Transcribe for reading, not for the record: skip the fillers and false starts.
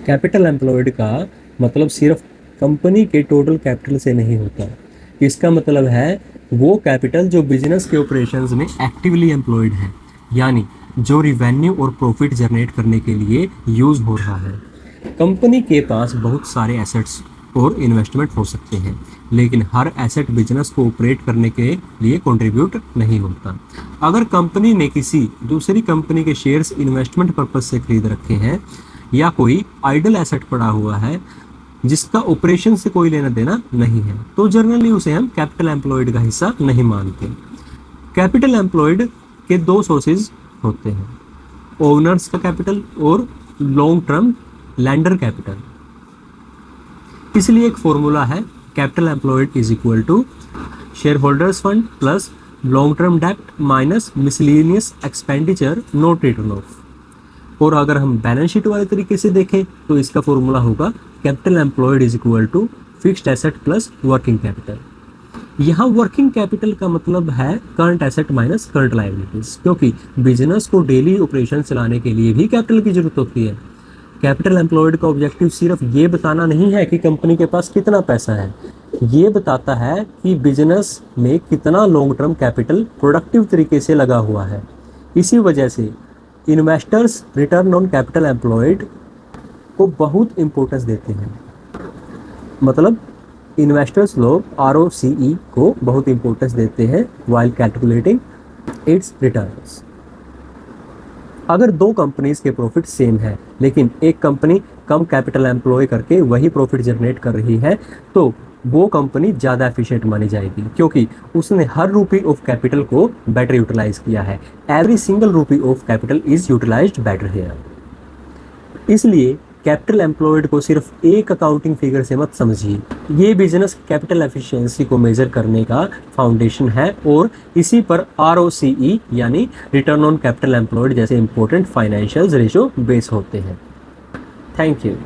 Capital employed का मतलब सिर्फ कंपनी के टोटल कैपिटल से नहीं होता। इसका मतलब है वो कैपिटल जो बिजनेस के ऑपरेशंस में एक्टिवली एम्प्लॉयड है, यानी जो रिवेन्यू और प्रॉफिट जनरेट करने के लिए यूज़ हो रहा है। कंपनी के पास बहुत सारे एसेट्स और इन्वेस्टमेंट हो सकते हैं, लेकिन हर एसेट बिजनेस को ऑपरेट करने के लिए कंट्रीब्यूट नहीं होता। अगर कंपनी ने किसी दूसरी कंपनी के शेयर्स इन्वेस्टमेंट पर्पज से खरीद रखे हैं या कोई आइडल एसेट पड़ा हुआ है जिसका ऑपरेशन से कोई लेना देना नहीं है, तो जनरली उसे हम कैपिटल एम्प्लॉयड का हिस्सा नहीं मानते। कैपिटल एम्प्लॉयड के दो सोर्सेज होते हैं, ओनर्स का कैपिटल और लॉन्ग टर्म लैंडर कैपिटल। इसलिए एक फॉर्मूला है, capital employed is equal to share holders fund plus long term डेप्ट minus miscellaneous expenditure not written off. और अगर हम बैलेंस शीट वाले तरीके से देखें तो इसका फॉर्मूला होगा capital employed is equal to fixed asset plus working capital. यहाँ वर्किंग कैपिटल का मतलब है current asset minus current liabilities, क्योंकि बिजनेस को डेली ऑपरेशन चलाने के लिए भी कैपिटल की जरूरत होती है। कैपिटल एम्प्लॉयड का ऑब्जेक्टिव सिर्फ ये बताना नहीं है कि कंपनी के पास कितना पैसा है, ये बताता है कि बिजनेस में कितना लॉन्ग टर्म कैपिटल प्रोडक्टिव तरीके से लगा हुआ है। इसी वजह से investors return on capital employed को बहुत इंपॉर्टेंस देते हैं। मतलब इन्वेस्टर्स लोग ROCE को बहुत इंपॉर्टेंस देते हैं वाइल कैलकुलेटिंग इट्स रिटर्न्स। अगर दो कंपनीज के प्रॉफिट सेम है लेकिन एक कंपनी कम कैपिटल एम्प्लॉय करके वही प्रॉफिट जनरेट कर रही है, तो वो कंपनी ज़्यादा एफिशिएंट मानी जाएगी, क्योंकि उसने हर रुपी ऑफ कैपिटल को बेटर यूटिलाइज किया है। Every single rupee of capital is utilized better here. इसलिए कैपिटल एम्प्लॉयड को सिर्फ एक अकाउंटिंग फिगर से मत समझिए, ये बिजनेस कैपिटल एफिशिएंसी को मेजर करने का फाउंडेशन है और इसी पर ROCE यानी रिटर्न ऑन कैपिटल एम्प्लॉयड जैसे इंपॉर्टेंट फाइनेंशियल रेशो बेस होते हैं। Thank you.